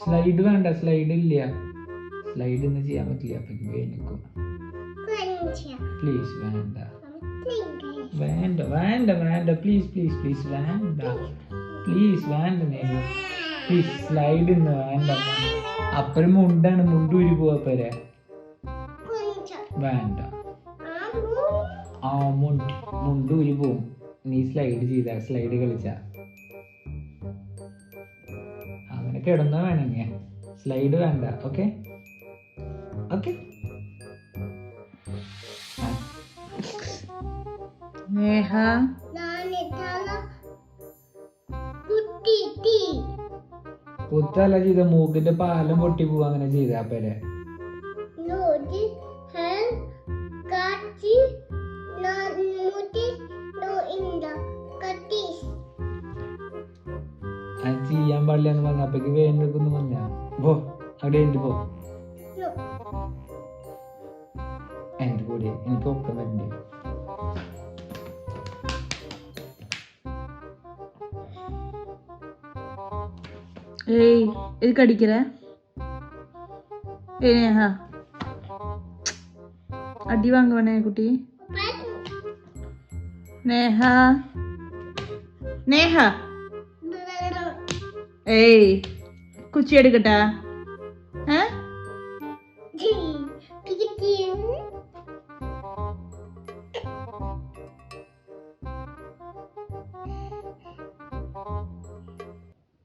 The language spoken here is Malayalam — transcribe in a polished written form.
സ്ലൈഡ് വേണ്ട, സ്ലൈഡ് ഇല്ല, സ്ലൈഡ് ഒന്നും ചെയ്യാൻ പറ്റില്ല. പ്ലീസ് വേണ്ട വേണ്ട വേണ്ട വേണ്ട പ്ലീസ് പ്ലീസ് പ്ലീസ് വേണ്ട പ്ലീസ് വേണ്ട പ്ലീസ് സ്ലൈഡ് ഇന്ന് വേണ്ട. അപ്പഴും മുണ്ടാണ്, മുണ്ടൂരി പോവാപ്പരെ വേണ്ട. ആ മുണ്ടൂരി പോവും നീ സ്ലൈഡ് ചെയ്ത, സ്ലൈഡ് കളിച്ച അങ്ങനെ കിടന്ന വേണമെങ്കിൽ സ്ലൈഡ് വേണ്ട. Okay okay. നേഹ കുത്തല്ല ചെയ്ത, മൂക്കിന്റെ പാലം പൊട്ടി പോവാ അങ്ങനെ ചെയ്ത അപ്പരെ. അത് ചെയ്യാൻ പാടില്ലെന്ന് പറഞ്ഞ അപ്പക്ക് വേനെടുക്കുന്നു പറഞ്ഞ പോ അവിടെ ഉണ്ട് പോ. എന്റെ കൂടെ എനിക്ക് ഒക്കെ വരണ്ടേ. ஏய் எதுக்கு அடிக்கிற? ஏய் நேஹா அடி வாங்குவனே குட்டி. நேஹா நேஹா ஏய் குச்சி எடுக்கட்டா?